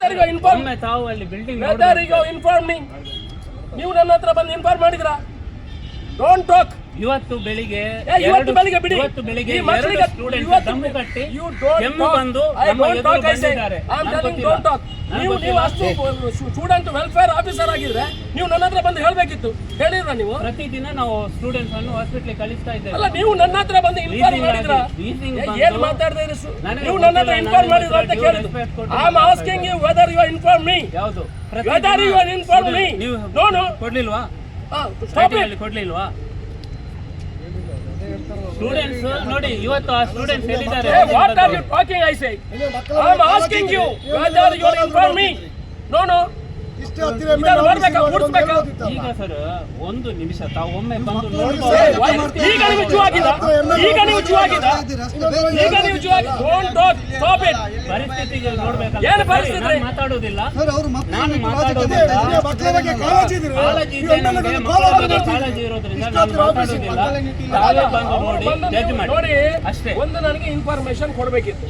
ತಾವು ಅಲ್ಲಿ ಬಿಲ್ಡಿಂಗ್ ನೀವು ನನ್ನ ಹತ್ರ ಬಂದು ಇನ್ಫಾರ್ಮ್ ಮಾಡಿದ್ರಾ? Don't talk. ಇವತ್ತು ಬೆಳಿಗ್ಗೆ ಬಿಡಿ. ಇವತ್ತು ಬೆಳಿಗ್ಗೆ ಎರಡು ಸ್ಟೂಡೆಂಟ್ಸ್ ದಮ್ಮು ಕಟ್ಟಿ ಕೆಮ್ಮು ಬಂದು ನಮ್ಮ ಎದುರು ಬಂದಿದ್ದಾರೆ. ನೀವು ಅಷ್ಟು ಸ್ಟೂಡೆಂಟ್ ವೆಲ್ಫೇರ್ ಆಫೀಸರ್ ಆಗಿದ್ರೆ ನೀವು ನನ್ನ ಹತ್ರ ಬಂದು ಹೇಳ್ಬೇಕಿತ್ತು. ಹೇಳಿದ್ರ ನೀವು? ಪ್ರತಿದಿನ ನಾವು ಸ್ಟೂಡೆಂಟ್ಸ್ ಅನ್ನು ಹಾಸ್ಪಿಟಲ್ ಕಳಿಸ್ತಾ ಇದ್ದೇವೆ. ಅಲ್ಲ, ನೀವು ನನ್ನ ಹತ್ರ ಬಂದು ಇನ್ಫಾರ್ಮ್ ಮಾಡಿದ್ರ? ಏನ್ ಮಾತಾಡ್ತಾ ಇದ್ರಿ? ನೀವು ನನ್ನ ಹತ್ರ ಇನ್ಫಾರ್ಮ್ ಮಾಡಿದ್ರ ಅಂತ ಕೇಳಿದ್ರು. I am asking you whether you inform me. ಯಾವುದು whether you inform me? No ಕೊಡ್ಲಿಲ್ವಾ? ಕೊಡ್ಲಿಲ್ವಾ? ಸ್ಟೂಡೆಂಟ್ಸ್ ನೋಡಿ, ಇವತ್ತು ಆ ಸ್ಟೂಡೆಂಟ್ಸ್ ಹೇಳಿದ್ದಾರೆ. What are you talking? I say I am asking you whether you are inform me. No. ಈಗ sir ಒಂದು ನಿಮಿಷ ತಾವು ಒಮ್ಮೆ ಬಂದು ಈಗ ನೀವು ಪರಿಸ್ಥಿತಿಗೆ ನೋಡ್ಬೇಕು. ಏನು ಪರಿಸ್ಥಿತಿ? ಮಾತಾಡುವುದಿಲ್ಲ, ನಾನು ಮಾತಾಡುವುದಿಲ್ಲ. ಕಾಳಜಿ ಇದೆ ನಮಗೆ, ಮಕ್ಕಳ ಬಗ್ಗೆ ಕಾಳಜಿ ಇರೋದ್ರಿಂದ ನಾನು ಮಾತಾಡುವುದಿಲ್ಲ. ತಾವೇ ಬಂದು ನೋಡಿ ಜಡ್ಜ್ ಮಾಡಿ ಅಷ್ಟೇ. ಒಂದು ನನಗೆ ಇನ್ಫಾರ್ಮೇಶನ್ ಕೊಡಬೇಕಿತ್ತು.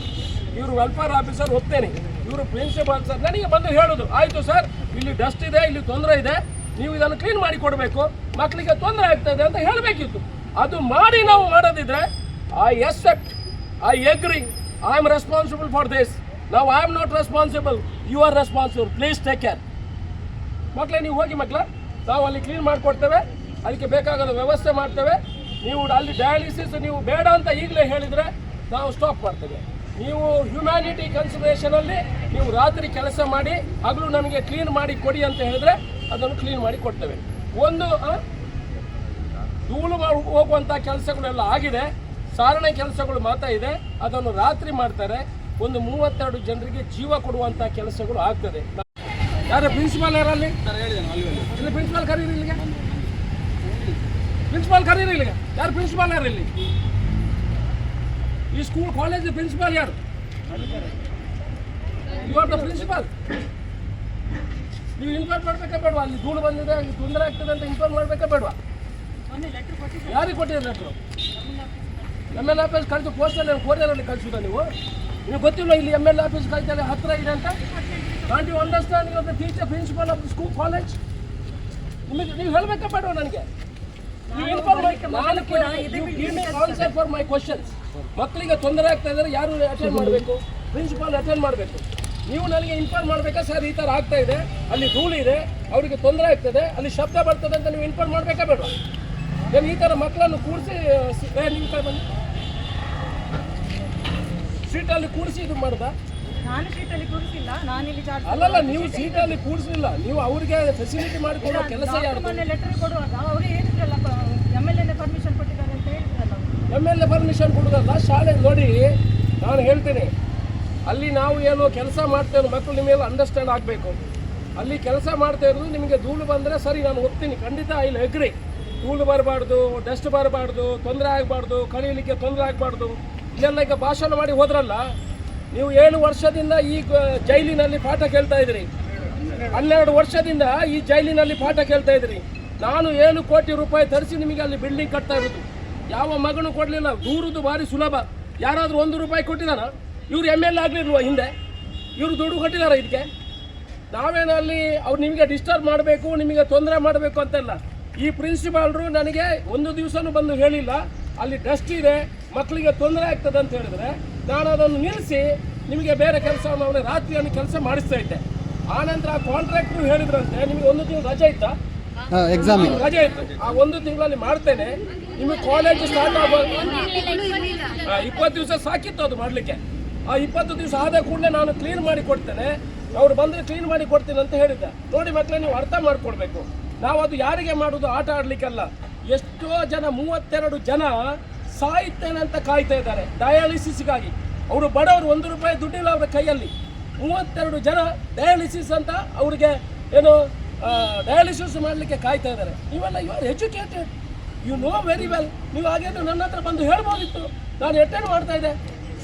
ಇವರು ವೆಲ್ಫೇರ್ ಆಫೀಸರ್ ಹೋಗ್ತೇನೆ, ಇವರು ಪ್ರಿನ್ಸಿಪಾಲ್ ಸರ್ ನನಗೆ ಬಂದು ಹೇಳೋದು, ಆಯ್ತು ಸರ್ ಇಲ್ಲಿ ಡಸ್ಟ್ ಇದೆ, ಇಲ್ಲಿ ತೊಂದರೆ ಇದೆ, ನೀವು ಇದನ್ನು ಕ್ಲೀನ್ ಮಾಡಿ ಕೊಡಬೇಕು, ಮಕ್ಕಳಿಗೆ ತೊಂದರೆ ಆಗ್ತದೆ ಅಂತ ಹೇಳಬೇಕಿತ್ತು. ಅದು ಮಾಡಿ ನಾವು ಮಾಡೋದಿದ್ರೆ I accept, I agree, I am responsible for this. ನಾವು I am not responsible, you are responsible, please take care. ಮಕ್ಕಳೇ ನೀವು ಹೋಗಿ ಮಕ್ಕಳ, ನಾವು ಅಲ್ಲಿ ಕ್ಲೀನ್ ಮಾಡಿಕೊಡ್ತೇವೆ, ಅದಕ್ಕೆ ಬೇಕಾಗೋದು ವ್ಯವಸ್ಥೆ ಮಾಡ್ತೇವೆ. ನೀವು ಅಲ್ಲಿ ಡಯಾಲಿಸಿಸ್ ನೀವು ಬೇಡ ಅಂತ ಈಗಲೇ ಹೇಳಿದರೆ ನಾವು ಸ್ಟಾಪ್ ಮಾಡ್ತೇವೆ. ನೀವು ಹ್ಯುಮ್ಯಾನಿಟಿ ಕನ್ಸಿಡರೇಷನಲ್ಲಿ ನೀವು ರಾತ್ರಿ ಕೆಲಸ ಮಾಡಿ ಹಗಲು ನನಗೆ ಕ್ಲೀನ್ ಮಾಡಿ ಕೊಡಿ ಅಂತ ಹೇಳಿದ್ರೆ ಅದನ್ನು ಕ್ಲೀನ್ ಮಾಡಿ ಕೊಡ್ತೇವೆ. ಒಂದು ಧೂಳು ಹೋಗುವಂಥ ಕೆಲಸಗಳೆಲ್ಲ ಆಗಿದೆ, ಸಾರಣೆ ಕೆಲಸಗಳು ಮಾತ್ರ ಇದೆ, ಅದನ್ನು ರಾತ್ರಿ ಮಾಡ್ತಾರೆ. ಒಂದು 32 ಜನರಿಗೆ ಜೀವ ಕೊಡುವಂಥ ಕೆಲಸಗಳು ಆಗ್ತದೆ. ಯಾರು ಪ್ರಿನ್ಸಿಪಾಲ್ ಯಾರಲ್ಲಿ? ಇಲ್ಲಿ ಪ್ರಿನ್ಸಿಪಾಲ್ ಕರೀರಿ, ಇಲ್ಲಿಗೆ ಪ್ರಿನ್ಸಿಪಾಲ್ ಕರೀರಿ, ಇಲ್ಲಿಗೆ ಯಾರು ಪ್ರಿನ್ಸಿಪಾಲ್ ಯಾರು? ಇಲ್ಲಿ ಈ ಸ್ಕೂಲ್ ಕಾಲೇಜ್ ಪ್ರಿನ್ಸಿಪಾಲ್ ಯಾರು? You are the principal. ನೀವು ಇನ್ಫಾರ್ಮ್ ಮಾಡಬೇಕಾ ಬೇಡವಾ? ಅಲ್ಲಿ ಧೂಳು ಬಂದಿದೆ, ಅಲ್ಲಿ ತೊಂದರೆ ಆಗ್ತದೆ ಅಂತ ಇನ್ಫಾರ್ಮ್ ಮಾಡಬೇಕಾ ಬೇಡವಾ? ಯಾರಿಗೆ ಕೊಟ್ಟಿದ್ದಾರೆ ಲೆಟ್ರು? ML ಆಫೀಸ್ ಕಳಿಸು, ಪೋಸ್ಟಲ್ಲಿ ಕೊರಿಯರಲ್ಲಿ ಕಳಿಸಿದ ನೀವು? ನಿಮಗೆ ಗೊತ್ತಿಲ್ಲ ಇಲ್ಲಿ ML ಆಫೀಸ್ ಕಳಿತಾರೆ ಹತ್ತಿರ ಇದೆ ಅಂತ? Can't you understand your the teacher principal of the school college? ನಿಮಗೆ ನೀವು ಹೇಳಬೇಕಾ ಬೇಡವಾ ನನಗೆ? Answer for my questions. ಮಕ್ಕಳಿಗೆ ತೊಂದರೆ ಆಗ್ತಾ ಇದ್ದಾರೆ, ಯಾರು ಅಟೆಂಡ್ ಮಾಡಬೇಕು? ಪ್ರಿನ್ಸಿಪಾಲ್ ಅಟೆಂಡ್ ಮಾಡಬೇಕು. ನೀವು ನನಗೆ ಇನ್ಫಾರ್ಮ್ ಮಾಡಬೇಕಾ? ಸರ್ ಈ ಥರ ಆಗ್ತಾ ಇದೆ, ಅಲ್ಲಿ ಧೂಳು ಇದೆ, ಅವರಿಗೆ ತೊಂದರೆ ಆಗ್ತದೆ, ಅಲ್ಲಿ ಶಬ್ದ ಬರ್ತದೆ ಅಂತ ನೀವು ಇನ್ಫಾರ್ಮ್ ಮಾಡಬೇಕಾ ಬೇಡ? ಏನು ಈ ಥರ ಮಕ್ಕಳನ್ನು ಕೂಡಿಸಿ ನಿಮ್ಮ ಕಡೆ ಬನ್ನಿ, ಸೀಟಲ್ಲಿ ಕೂಡಿಸಿ ಇದು ಮಾಡ್ದ? ಅಲ್ಲಲ್ಲ, ನೀವು ಸೀಟಲ್ಲಿ ಕೂಡಿಸಲಿಲ್ಲ, ನೀವು ಅವ್ರಿಗೆ ಫೆಸಿಲಿಟಿ ಮಾಡಿಕೊಡೋ ಕೆಲಸ ಯಾರು? MLA ಪರ್ಮಿಷನ್ ಕೊಡೋದಲ್ಲ, ಶಾಲೆ ನೋಡಿ ನಾನು ಹೇಳ್ತೀನಿ, ಅಲ್ಲಿ ನಾವು ಏನು ಕೆಲಸ ಮಾಡ್ತೇವೆ ಮಕ್ಕಳು ನಿಮಗೆ ಅಂಡರ್ಸ್ಟ್ಯಾಂಡ್ ಆಗಬೇಕು. ಅಲ್ಲಿ ಕೆಲಸ ಮಾಡ್ತಾ ಇರೋದು ನಿಮಗೆ ಧೂಳು ಬಂದರೆ ಸರಿ, ನಾನು ಒಪ್ತೀನಿ, ಖಂಡಿತ ಇಲ್ಲಿ ಅಗ್ರಿ. ಧೂಳು ಬರಬಾರ್ದು, ಡಸ್ಟ್ ಬರಬಾರ್ದು, ತೊಂದರೆ ಆಗಬಾರ್ದು, ಕಳೀಲಿಕ್ಕೆ ತೊಂದರೆ ಆಗಬಾರ್ದು. ಇಲ್ಲೆಲ್ಲ ಈಗ ಭಾಷಣ ಮಾಡಿ ಹೋದ್ರಲ್ಲ, ನೀವು 7 ವರ್ಷದಿಂದ ಈ ಜೈಲಿನಲ್ಲಿ ಪಾಠ ಕೇಳ್ತಾ ಇದ್ರಿ, 12 ವರ್ಷದಿಂದ ಈ ಜೈಲಿನಲ್ಲಿ ಪಾಠ ಕೇಳ್ತಾ ಇದ್ರಿ. ನಾನು 7 ಕೋಟಿ ರೂಪಾಯಿ ತರಿಸಿ ನಿಮಗೆ ಅಲ್ಲಿ ಬಿಲ್ಡಿಂಗ್ ಕಟ್ತಾ ಇರೋದು. ಯಾವ ಮಗನು ಕೊಡಲಿಲ್ಲ, ದೂರದ್ದು ಭಾರಿ ಸುಲಭ. ಯಾರಾದರೂ 1 ರೂಪಾಯಿ ಕೊಟ್ಟಿದ್ದಾರ? ಇವ್ರು ML ಆಗಲಿಲ್ವ ಹಿಂದೆ? ಇವರು ದುಡ್ಡು ಕೊಟ್ಟಿದ್ದಾರೆ ಇದಕ್ಕೆ. ನಾವೇನಲ್ಲಿ ಅವ್ರು ನಿಮಗೆ ಡಿಸ್ಟರ್ಬ್ ಮಾಡಬೇಕು, ನಿಮಗೆ ತೊಂದರೆ ಮಾಡಬೇಕು ಅಂತೆಲ್ಲ. ಈ ಪ್ರಿನ್ಸಿಪಾಲ್ರು ನನಗೆ ಒಂದು ದಿವಸನೂ ಬಂದು ಹೇಳಿಲ್ಲ, ಅಲ್ಲಿ ಡಸ್ಟ್ ಇದೆ, ಮಕ್ಕಳಿಗೆ ತೊಂದರೆ ಆಗ್ತದೆ ಅಂತ ಹೇಳಿದ್ರೆ ನಾನು ಅದನ್ನು ನಿಲ್ಲಿಸಿ ನಿಮಗೆ ಬೇರೆ ಕೆಲಸವನ್ನು ಅವರೇ ರಾತ್ರಿಯನ್ನು ಕೆಲಸ ಮಾಡಿಸ್ತಾ ಇದ್ದೆ. ಆನಂತರ ಆ ಕಾಂಟ್ರಾಕ್ಟ್ರು ಹೇಳಿದ್ರಂತೆ ನಿಮಗೆ 1 ತಿಂಗಳು ರಜೆ ಇತ್ತಾ? ಎಕ್ಸಾಮ್ ರಜೆ ಇತ್ತು. ಆ 1 ತಿಂಗಳಲ್ಲಿ ಮಾಡ್ತೇನೆ, ನಿಮಗೆ ಕಾಲೇಜ್ ಸ್ಟಾರ್ಟ್ ಆಗೋದು 20 ದಿವಸ ಸಾಕಿತ್ತು ಅದು ಮಾಡಲಿಕ್ಕೆ. ಆ 20 ದಿವಸ ಆದ ಕೂಡಲೇ ನಾನು ಕ್ಲೀನ್ ಮಾಡಿ ಕೊಡ್ತೇನೆ, ಅವ್ರು ಬಂದರೆ ಕ್ಲೀನ್ ಮಾಡಿ ಕೊಡ್ತೀನಿ ಅಂತ ಹೇಳಿದ್ದೆ. ನೋಡಿ ಮಕ್ಕಳೇ, ನೀವು ಅರ್ಥ ಮಾಡ್ಕೊಳ್ಬೇಕು, ನಾವು ಅದು ಯಾರಿಗೆ ಮಾಡೋದು ಆಟ ಆಡಲಿಕ್ಕಲ್ಲ. ಎಷ್ಟೋ ಜನ 32 ಜನ ಸಾಯ್ತೇನೆ ಅಂತ ಕಾಯ್ತಾ ಇದ್ದಾರೆ ಡಯಾಲಿಸಿಸ್ಗಾಗಿ. ಅವರು ಬಡವರು, 1 ರೂಪಾಯಿ ದುಡ್ಡಿಲ್ಲ ಅವರ ಕೈಯಲ್ಲಿ. 32 ಜನ ಡಯಾಲಿಸಿಸ್ ಅಂತ ಅವರಿಗೆ ಏನು ಡಯಾಲಿಸಿಸ್ ಮಾಡಲಿಕ್ಕೆ ಕಾಯ್ತಾ ಇದ್ದಾರೆ. ನೀವೆಲ್ಲ you are educated, you know very well. ನೀವು ಹಾಗೇನು ನನ್ನ ಹತ್ರ ಬಂದು ಹೇಳ್ಬೋದಿತ್ತು, ನಾನು ಅಟೆಂಡ್ ಮಾಡ್ತಾ ಇದ್ದೆ.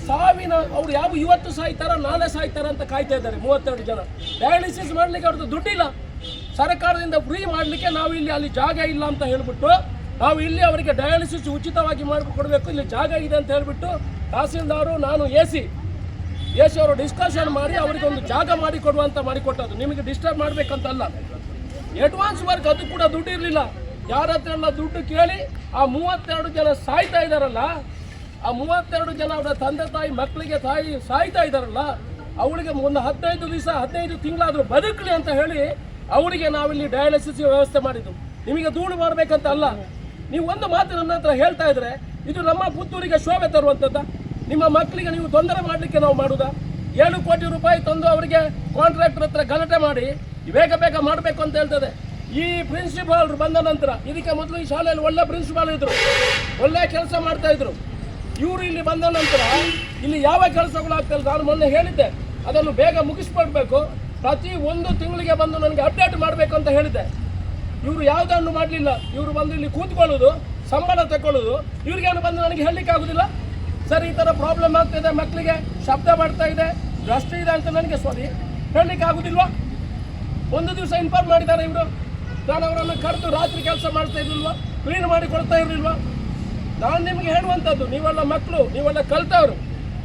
ಸಾವಿನ ಅವ್ರು ಯಾವ ಇವತ್ತು ಸಾಯ್ತಾರ, ನಾಳೆ ಸಾಯ್ತಾರ ಅಂತ ಕಾಯ್ತಾ ಇದ್ದಾರೆ 32 ಜನ. ಡಯಾಲಿಸಿಸ್ ಮಾಡಲಿಕ್ಕೆ ಅವ್ರದ್ದು ದುಡ್ಡಿಲ್ಲ, ಸರ್ಕಾರದಿಂದ ಫ್ರೀ ಮಾಡಲಿಕ್ಕೆ ನಾವು ಇಲ್ಲಿ ಅಲ್ಲಿ ಜಾಗ ಇಲ್ಲ ಅಂತ ಹೇಳಿಬಿಟ್ಟು ನಾವು ಇಲ್ಲಿ ಅವರಿಗೆ ಡಯಾಲಿಸಿಸ್ ಉಚಿತವಾಗಿ ಮಾಡಿಕೊಡ್ಬೇಕು, ಇಲ್ಲಿ ಜಾಗ ಇದೆ ಅಂತ ಹೇಳಿಬಿಟ್ಟು ತಹಸೀಲ್ದಾರು, ನಾನು AC ಯಶ್ ಅವರು ಡಿಸ್ಕಷನ್ ಮಾಡಿ ಅವರಿಗೆ ಒಂದು ಜಾಗ ಮಾಡಿಕೊಡುವಂತ ಮಾಡಿಕೊಟ್ಟದ್ದು, ನಿಮಗೆ ಡಿಸ್ಟರ್ಬ್ ಮಾಡ್ಬೇಕಂತಲ್ಲ. ಅಡ್ವಾನ್ಸ್ ವರ್ಕ್ ಅದು ಕೂಡ ದುಡ್ಡು ಇರಲಿಲ್ಲ. ಯಾರ ಹತ್ರ ಎಲ್ಲ ದುಡ್ಡು ಕೇಳಿ ಆ 32 ಜನ ಸಾಯ್ತಾ ಇದ್ದಾರಲ್ಲ, ಆ 32 ಜನ ಅವರ ತಂದೆ ತಾಯಿ ಮಕ್ಕಳಿಗೆ ಸಾಯ್ತಾ ಇದ್ದಾರಲ್ಲ, ಅವಳಿಗೆ ಒಂದು 15 ದಿವಸ 15 ತಿಂಗಳಾದರೂ ಬದುಕಲಿ ಅಂತ ಹೇಳಿ ಅವರಿಗೆ ನಾವಿಲ್ಲಿ ಡಯಾಲಿಸಿಸ್ ವ್ಯವಸ್ಥೆ ಮಾಡಿದ್ದು. ನಿಮಗೆ ಧೂಳು ಮಾಡಬೇಕಂತ ಅಲ್ಲ. ನೀವು ಒಂದು ಮಾತು ನನ್ನ ಹತ್ರ ಹೇಳ್ತಾ ಇದ್ರೆ ಇದು ನಮ್ಮ ಪುತ್ತೂರಿಗೆ ಶೋಭೆ ತರುವಂಥದ್ದು. ನಿಮ್ಮ ಮಕ್ಕಳಿಗೆ ನೀವು ತೊಂದರೆ ಮಾಡಲಿಕ್ಕೆ ನಾವು ಮಾಡುವುದಾ? 7 ಕೋಟಿ ರೂಪಾಯಿ ತಂದು ಅವರಿಗೆ ಕಾಂಟ್ರಾಕ್ಟರ್ ಹತ್ರ ಗಲಾಟೆ ಮಾಡಿ ಬೇಗ ಬೇಗ ಮಾಡಬೇಕು ಅಂತ ಹೇಳ್ತದೆ. ಈ ಪ್ರಿನ್ಸಿಪಾಲ್ ಬಂದ ನಂತರ, ಇದಕ್ಕೆ ಮೊದಲು ಈ ಶಾಲೆಯಲ್ಲಿ ಒಳ್ಳೆ ಪ್ರಿನ್ಸಿಪಾಲ್ ಇದ್ರು, ಒಳ್ಳೆ ಕೆಲಸ ಮಾಡ್ತಾ ಇದ್ರು. ಇವರು ಇಲ್ಲಿ ಬಂದ ನಂತರ ಇಲ್ಲಿ ಯಾವ ಕೆಲಸಗಳಾಗ್ತಲ್ಲ, ನಾನು ಮೊನ್ನೆ ಹೇಳಿದ್ದೆ ಅದನ್ನು ಬೇಗ ಮುಗಿಸ್ಕೊಡ್ಬೇಕು, ಪ್ರತಿ 1 ತಿಂಗಳಿಗೆ ಬಂದು ನನಗೆ ಅಪ್ಡೇಟ್ ಮಾಡಬೇಕು ಅಂತ ಹೇಳಿದ್ದೆ. ಇವರು ಯಾವುದನ್ನು ಮಾಡಲಿಲ್ಲ. ಇವರು ಬಂದು ಇಲ್ಲಿ ಕೂತ್ಕೊಳ್ಳೋದು, ಸಂಬಳ ತಗೊಳ್ಳೋದು, ಇವ್ರಿಗೇನು ಬಂದು ನನಗೆ ಹೇಳಲಿಕ್ಕೆ ಆಗೋದಿಲ್ಲ. ಸರ್ ಈ ಥರ ಪ್ರಾಬ್ಲಮ್ ಆಗ್ತಾಯಿದೆ, ಮಕ್ಕಳಿಗೆ ಶಬ್ದ ಮಾಡ್ತಾ ಇದೆ, ಭ್ರಷ್ಟ ಇದೆ ಅಂತ ನನಗೆ ಹೇಳಲಿಕ್ಕೆ ಆಗೋದಿಲ್ವಾ? ಒಂದು ದಿವಸ ಇನ್ಫಾರ್ಮ್ ಮಾಡಿದ್ದಾರೆ ಇವರು. ನಾನು ಅವರನ್ನು ಕರೆದು ರಾತ್ರಿ ಕೆಲಸ ಮಾಡ್ತಾ ಇರಲಿಲ್ವಾ, ಕ್ಲೀನ್ ಮಾಡಿ ಕೊಡ್ತಾ ಇರಲಿಲ್ವಾ? ನಾನು ನಿಮಗೆ ಹೇಳುವಂಥದ್ದು, ನೀವೆಲ್ಲ ಮಕ್ಕಳು, ನೀವೆಲ್ಲ ಕಲ್ತವರು,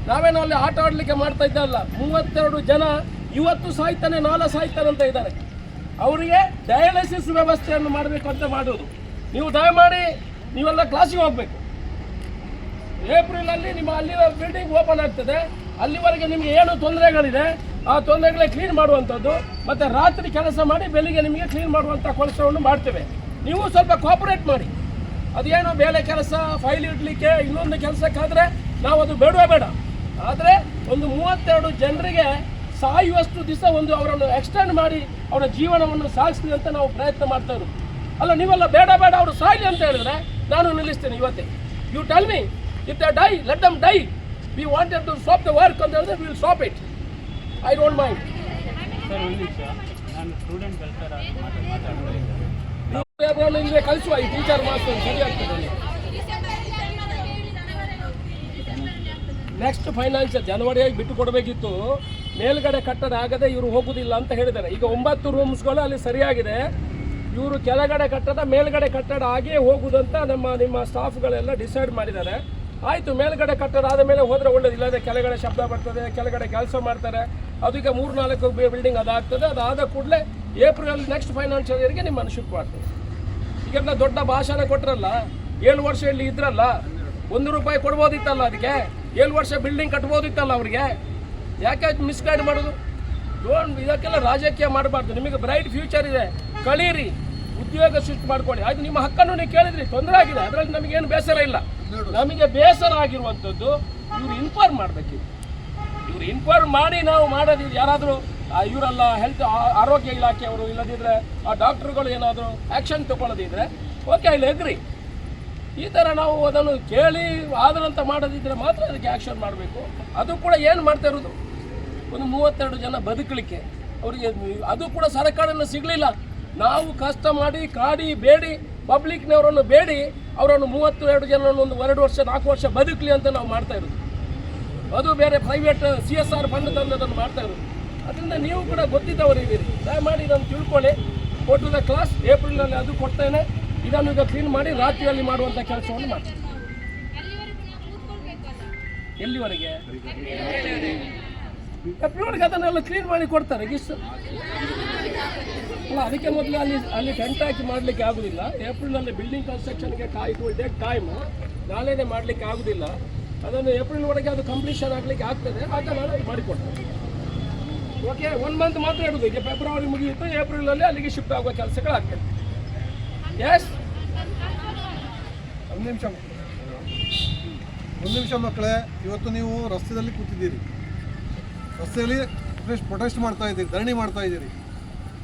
ನಾವೇನೋ ಅಲ್ಲಿ ಆಟ ಆಡಲಿಕ್ಕೆ ಮಾಡ್ತಾ ಇದ್ದಲ್ಲ. 32 ಜನ ಇವತ್ತು ಸಾಯ್ತಾನೆ, ನಾಳೆ ಸಾಯ್ತಾನೆ ಅಂತ ಇದ್ದಾರೆ. ಅವರಿಗೆ ಡಯಾಲಿಸಿಸ್ ವ್ಯವಸ್ಥೆಯನ್ನು ಮಾಡಬೇಕು ಅಂತ ಮಾಡೋದು. ನೀವು ದಯಮಾಡಿ ನೀವೆಲ್ಲ ಕ್ಲಾಸಿಗೆ ಹೋಗಬೇಕು. ಏಪ್ರಿಲಲ್ಲಿ ನಿಮ್ಮ ಅಲ್ಲಿನ ಬಿಲ್ಡಿಂಗ್ ಓಪನ್ ಆಗ್ತದೆ, ಅಲ್ಲಿವರೆಗೆ ನಿಮಗೆ ಏನು ತೊಂದರೆಗಳಿದೆ ಆ ತೊಂದರೆಗಳೇ ಕ್ಲೀನ್ ಮಾಡುವಂಥದ್ದು, ಮತ್ತು ರಾತ್ರಿ ಕೆಲಸ ಮಾಡಿ ಬೆಳಿಗ್ಗೆ ನಿಮಗೆ ಕ್ಲೀನ್ ಮಾಡುವಂಥ ಕೆಲಸವನ್ನು ಮಾಡ್ತೇವೆ. ನೀವು ಸ್ವಲ್ಪ ಕೋಆಪರೇಟ್ ಮಾಡಿ. ಅದೇನು ಬೇರೆ ಕೆಲಸ, ಫೈಲ್ ಇಡಲಿಕ್ಕೆ, ಇನ್ನೊಂದು ಕೆಲಸಕ್ಕಾದರೆ ನಾವು ಅದು ಬೇಡವೇ ಬೇಡ. ಆದರೆ ಒಂದು 32 ಜನರಿಗೆ ಸಾಯುವಷ್ಟು ದಿವಸ ಒಂದು ಅವರನ್ನು ಎಕ್ಸ್ಟೆಂಡ್ ಮಾಡಿ ಅವರ ಜೀವನವನ್ನು ಸಾಗಿಸ್ಲಿ ಅಂತ ನಾವು ಪ್ರಯತ್ನ ಮಾಡ್ತಾ ಇರೋದು. ಅಲ್ಲ, ನೀವೆಲ್ಲ ಬೇಡ ಬೇಡ ಅವರು ಸಾಯಲಿ ಅಂತ ಹೇಳಿದ್ರೆ ನಾನು ನಿಲ್ಲಿಸ್ತೇನೆ ಇವತ್ತೇ. You tell me, if they die, let them die. We wanted to stop the work ಅಂತ ಹೇಳಿದ್ರೆ will stop it. I don't mind. Sir ಒಂದು ನಿಮಿಷ, ನಾನು ಸ್ಟೂಡೆಂಟ್ ವೆಲ್ಫೇರ್ ಮಾತಾಡ್ತಾ ಇದ್ದೆ. ಇಲ್ಲಿ ಕಲಿಸುವ ಈ ಟೀಚರ್ ಮಾಸ್ಟರ್ ಸರಿ ಆಗ್ತದೆ. ನೆಕ್ಸ್ಟ್ ಫೈನಾನ್ಷಿಯಲ್ ಜನವರಿಯಾಗಿ ಬಿಟ್ಟು ಕೊಡಬೇಕಿತ್ತು. ಮೇಲ್ಗಡೆ ಕಟ್ಟಡ ಆಗದೆ ಇವರು ಹೋಗುದಿಲ್ಲ ಅಂತ ಹೇಳಿದ್ದಾರೆ. ಈಗ 9 ರೂಮ್ಸ್ಗಳು ಅಲ್ಲಿ ಸರಿಯಾಗಿದೆ. ಇವರು ಕೆಳಗಡೆ ಕಟ್ಟಡ ಮೇಲ್ಗಡೆ ಕಟ್ಟಡ ಆಗೇ ಹೋಗುದಂತ ನಿಮ್ಮ ಸ್ಟಾಫ್ಗಳೆಲ್ಲ ಡಿಸೈಡ್ ಮಾಡಿದ್ದಾರೆ. ಆಯಿತು, ಮೇಲ್ಗಡೆ ಕಟ್ಟಡ ಆದ ಮೇಲೆ ಹೋದರೆ ಒಳ್ಳೇದು. ಇಲ್ಲದೆ ಕೆಳಗಡೆ ಶಬ್ದ ಬರ್ತದೆ, ಕೆಳಗಡೆ ಕೆಲಸ ಮಾಡ್ತಾರೆ. ಅದಕ್ಕೆ 3-4 ಬಿಲ್ಡಿಂಗ್ ಅದಾಗ್ತದೆ. ಅದಾದ ಕೂಡಲೇ ಏಪ್ರಿಲ್ ನೆಕ್ಸ್ಟ್ ಫೈನಾನ್ಷಿಯಲ್ ಇಯರ್ಗೆ ನಿಮ್ಮನ್ನು ಶಿಫ್ಟ್ ಮಾಡ್ತೀವಿ. ಈಗೆಲ್ಲ ದೊಡ್ಡ ಭಾಷಣ ಕೊಟ್ಟರಲ್ಲ, 7 ವರ್ಷ ಇಲ್ಲಿ ಇದ್ರಲ್ಲ, 1 ರೂಪಾಯಿ ಕೊಡ್ಬೋದಿತ್ತಲ್ಲ, ಅದಕ್ಕೆ 7 ವರ್ಷ ಬಿಲ್ಡಿಂಗ್ ಕಟ್ಬೋದಿತ್ತಲ್ಲ ಅವರಿಗೆ. ಯಾಕೆ ಮಿಸ್ಗೈಡ್ ಮಾಡೋದು? ಇದಕ್ಕೆಲ್ಲ ರಾಜಕೀಯ ಮಾಡಬಾರ್ದು. ನಿಮಗೆ ಬ್ರೈಟ್ ಫ್ಯೂಚರ್ ಇದೆ, ಕಳೀರಿ, ಉದ್ಯೋಗ ಸೃಷ್ಟಿ ಮಾಡ್ಕೊಳ್ಳಿ. ಆಯ್ತು, ನಿಮ್ಮ ಹಕ್ಕನ್ನು ನೀವು ಕೇಳಿದ್ರಿ, ತೊಂದರೆ ಆಗಿದೆ, ಅದರಲ್ಲಿ ನಮಗೇನು ಬೇಸರ ಇಲ್ಲ. ನಮಗೆ ಬೇಸರ ಆಗಿರುವಂಥದ್ದು ಇವರು ಇನ್ಫಾರ್ಮ್ ಮಾಡಬೇಕಿತ್ತು. ಇವರು ಇನ್ಫಾರ್ಮ್ ಮಾಡಿ ನಾವು ಮಾಡೋದಿದ್ದು. ಯಾರಾದರೂ ಇವರೆಲ್ಲ ಹೆಲ್ತ್ ಆರೋಗ್ಯ ಇಲಾಖೆಯವರು, ಇಲ್ಲದಿದ್ದರೆ ಆ ಡಾಕ್ಟ್ರುಗಳು ಏನಾದರೂ ಆ್ಯಕ್ಷನ್ ತಗೊಳ್ಳೋದಿದ್ರೆ ಓಕೆ, ಐ ಅಗ್ರಿ. ಈ ಥರ ನಾವು ಅದನ್ನು ಕೇಳಿ ಆದರಂತ ಮಾಡೋದಿದ್ರೆ ಮಾತ್ರ ಅದಕ್ಕೆ ಆ್ಯಕ್ಷನ್ ಮಾಡಬೇಕು. ಅದು ಕೂಡ ಏನು ಮಾಡ್ತಾ ಇರೋದು, ಒಂದು 32 ಜನ ಬದುಕಲಿಕ್ಕೆ ಅವರಿಗೆ ಅದು ಕೂಡ ಸರ್ಕಾರದಿಂದ ಸಿಗಲಿಲ್ಲ. ನಾವು ಕಷ್ಟ ಮಾಡಿ ಕಾಡಿ ಬೇಡಿ ಪಬ್ಲಿಕ್ನವರನ್ನು ಬೇಡಿ ಅವರನ್ನು 32 ಜನರನ್ನು ಒಂದು 2 ವರ್ಷ 4 ವರ್ಷ ಬದುಕಲಿ ಅಂತ ನಾವು ಮಾಡ್ತಾ ಇರೋದು. ಅದು ಬೇರೆ ಪ್ರೈವೇಟ್ CSR ಫಂಡ್ ತಂದು ಅದನ್ನು ಮಾಡ್ತಾ ಇರೋದು. ಅದರಿಂದ ನೀವು ಕೂಡ ಗೊತ್ತಿದ್ದವರಿದ್ದೀರಿ, ದಯಮಾಡಿ ಇದನ್ನು ತಿಳ್ಕೊಳ್ಳಿ. ಕೊಟ್ಟು ದ ಕ್ಲಾಸ್ ಏಪ್ರಿಲಲ್ಲಿ ಅದು ಕೊಡ್ತೇನೆ. ಇದನ್ನು ಈಗ ಕ್ಲೀನ್ ಮಾಡಿ ರಾತ್ರಿಯಲ್ಲಿ ಮಾಡುವಂಥ ಕೆಲಸವನ್ನು ಮಾಡ್ತೀವಿ. ಎಲ್ಲಿವರೆಗೆ? ಏಪ್ರಿಲ್ವರೆಗೆ ಅದನ್ನೆಲ್ಲ ಕ್ಲೀನ್ ಮಾಡಿ ಕೊಡ್ತಾರೆ ಗಿಸ್ಟ್. ಅಲ್ಲ, ಅದಕ್ಕೆ ಮೊದಲು ಅಲ್ಲಿ ಟೆಂಟ್ ಹಾಕಿ ಮಾಡಲಿಕ್ಕೆ ಆಗೋದಿಲ್ಲ. ಏಪ್ರಿಲಲ್ಲಿ ಬಿಲ್ಡಿಂಗ್ ಕನ್ಸ್ಟ್ರಕ್ಷನ್ಗೆ ಟೈಮು, ನಾಳೆನೇ ಮಾಡಲಿಕ್ಕೆ ಆಗೋದಿಲ್ಲ. ಅದನ್ನು ಏಪ್ರಿಲ್ವರೆಗೆ ಅದು ಕಂಪ್ಲೀಷನ್ ಆಗಲಿಕ್ಕೆ ಆಗ್ತದೆ, ಆಗ ನಾನು ಮಾಡಿಕೊಡ್ತೇನೆ. ಓಕೆ, 1 ಮಂತ್ ಮಾತ್ರ ಇಡೋದು. ಈಗ ಫೆಬ್ರವರಿ ಮುಗಿಯಿತು, ಏಪ್ರಿಲಲ್ಲಿ ಅಲ್ಲಿಗೆ ಶಿಫ್ಟ್ ಆಗುವ ಕೆಲಸಗಳಾಗ್ತದೆ. ಎಸ್, ಒಂದು ನಿಮಿಷ ಮಕ್ಕಳೇ. ಇವತ್ತು ನೀವು ರಸ್ತೆಯಲ್ಲಿ ಕೂತಿದ್ದೀರಿ, ರಸ್ತೆಯಲ್ಲಿ ಪ್ರೊಟೆಸ್ಟ್ ಮಾಡ್ತಾ ಇದ್ದೀರಿ, ಧರಣಿ ಮಾಡ್ತಾ ಇದ್ದೀರಿ.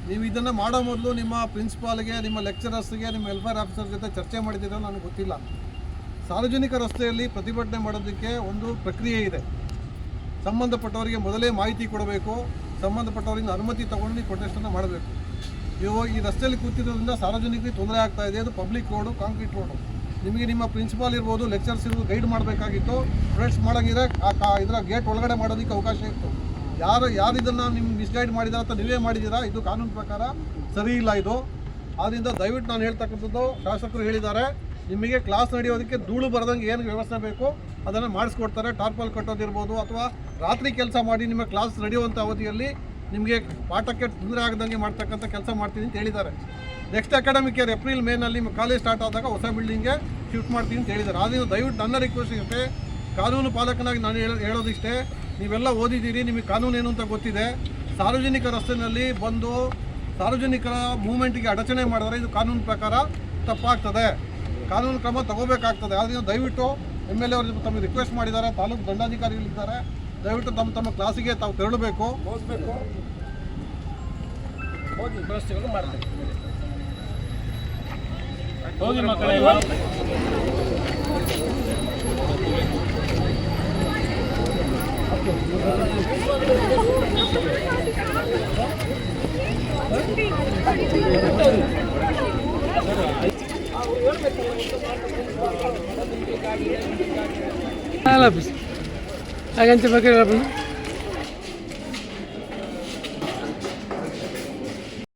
ನೀವು ಇದನ್ನು ಮಾಡೋ ಮೊದಲು ನಿಮ್ಮ ಪ್ರಿನ್ಸಿಪಾಲ್ಗೆ, ನಿಮ್ಮ ಲೆಕ್ಚರರ್ಸ್ಗೆ, ನಿಮ್ಮ ವೆಲ್ಫೇರ್ ಆಫೀಸರ್ ಜೊತೆ ಚರ್ಚೆ ಮಾಡಿದ್ದೀರೋ ನನಗೆ ಗೊತ್ತಿಲ್ಲ. ಸಾರ್ವಜನಿಕ ರಸ್ತೆಯಲ್ಲಿ ಪ್ರತಿಭಟನೆ ಮಾಡೋದಕ್ಕೆ ಒಂದು ಪ್ರಕ್ರಿಯೆ ಇದೆ. ಸಂಬಂಧಪಟ್ಟವರಿಗೆ ಮೊದಲೇ ಮಾಹಿತಿ ಕೊಡಬೇಕು, ಸಂಬಂಧಪಟ್ಟವರಿಂದ ಅನುಮತಿ ತಗೊಂಡು ನೀವು ಪ್ರೊಟೆಸ್ಟನ್ನು ಮಾಡಬೇಕು. ನೀವು ಈ ರಸ್ತೆಯಲ್ಲಿ ಕೂತಿರೋದ್ರಿಂದ ಸಾರ್ವಜನಿಕರಿಗೆ ತೊಂದರೆ ಆಗ್ತಾ ಇದೆ. ಅದು ಪಬ್ಲಿಕ್ ರೋಡು, ಕಾಂಕ್ರೀಟ್ ರೋಡು. ನಿಮಗೆ ನಿಮ್ಮ ಪ್ರಿನ್ಸಿಪಾಲ್ ಇರ್ಬೋದು, ಲೆಕ್ಚರ್ಸ್ ಇರ್ಬೋದು, ಗೈಡ್ ಮಾಡಬೇಕಾಗಿತ್ತು. ಪ್ರೊಟೆಸ್ಟ್ ಮಾಡೋಂಗಿದ್ರೆ ಇದರ ಗೇಟ್ ಒಳಗಡೆ ಮಾಡೋದಕ್ಕೆ ಅವಕಾಶ ಇತ್ತು. ಯಾರು ಇದನ್ನು ನಿಮ್ಗೆ ಮಿಸ್ಗೈಡ್ ಮಾಡಿದಾರೆ ಅಂತ ನೀವೇ ಮಾಡಿದ್ದೀರಾ, ಇದು ಕಾನೂನು ಪ್ರಕಾರ ಸರಿ ಇಲ್ಲ ಇದು. ಆದ್ದರಿಂದ ದಯವಿಟ್ಟು ನಾನು ಹೇಳ್ತಕ್ಕಂಥದ್ದು, ಶಾಸಕರು ಹೇಳಿದ್ದಾರೆ, ನಿಮಗೆ ಕ್ಲಾಸ್ ನಡೆಯೋದಕ್ಕೆ ಧೂಳು ಬರದಂಗೆ ಏನು ವ್ಯವಸ್ಥೆ ಬೇಕು ಅದನ್ನು ಮಾಡಿಸ್ಕೊಡ್ತಾರೆ. ಟಾರ್ಪಲ್ ಕಟ್ಟೋದಿರ್ಬೋದು ಅಥವಾ ರಾತ್ರಿ ಕೆಲಸ ಮಾಡಿ ನಿಮ್ಮ ಕ್ಲಾಸ್ ನಡೆಯುವಂಥ ಅವಧಿಯಲ್ಲಿ ನಿಮಗೆ ಪಾಠಕ್ಕೆ ತೊಂದರೆ ಆಗದಂಗೆ ಮಾಡ್ತಕ್ಕಂಥ ಕೆಲಸ ಮಾಡ್ತೀನಿ ಅಂತ ಹೇಳಿದ್ದಾರೆ. ನೆಕ್ಸ್ಟ್ ಅಕಾಡೆಮಿಕ್ ಇಯರ್ ಏಪ್ರಿಲ್ ಮೇನಲ್ಲಿ ನಿಮ್ಮ ಕಾಲೇಜ್ ಸ್ಟಾರ್ಟ್ ಆದಾಗ ಹೊಸ ಬಿಲ್ಡಿಂಗ್ಗೆ ಶಿಫ್ಟ್ ಮಾಡ್ತೀನಿ ಅಂತ ಹೇಳಿದ್ದಾರೆ. ಆದ್ದರಿಂದ ದಯವಿಟ್ಟು ನನ್ನ ರಿಕ್ವೆಸ್ಟ್ ಇರುತ್ತೆ, ಕಾನೂನು ಪಾಲಕನಾಗಿ ನಾನು ಹೇಳೋದಿಷ್ಟೇ, ನೀವೆಲ್ಲ ಓದಿದ್ದೀರಿ, ನಿಮಗೆ ಕಾನೂನು ಏನು ಅಂತ ಗೊತ್ತಿದೆ. ಸಾರ್ವಜನಿಕ ರಸ್ತೆಯಲ್ಲಿ ಬಂದು ಸಾರ್ವಜನಿಕರ ಮೂವ್ಮೆಂಟಿಗೆ ಅಡಚಣೆ ಮಾಡಿದ್ರೆ ಇದು ಕಾನೂನು ಪ್ರಕಾರ ತಪ್ಪಾಗ್ತದೆ, ಕಾನೂನು ಕ್ರಮ ತಗೋಬೇಕಾಗ್ತದೆ. ಆದ್ದರಿಂದ ದಯವಿಟ್ಟು MLA ಅವರು ತಮಗೆ ರಿಕ್ವೆಸ್ಟ್ ಮಾಡಿದ್ದಾರೆ, ತಾಲೂಕು ದಂಡಾಧಿಕಾರಿಗಳಿದ್ದಾರೆ, ದಯವಿಟ್ಟು ತಮ್ಮ ಕ್ಲಾಸಿಗೆ ತಾವು ತೆರಳಬೇಕು, ಹೋಗಬೇಕು, ಹೋಗಿ ವ್ಯವಸ್ಥೆಗಳು ಮಾಡ್ತೇವೆ. ಹೋಗಿ ಮಕ್ಕಳೇ. ಹಾಗಂತ ಬಗ್ಗೆ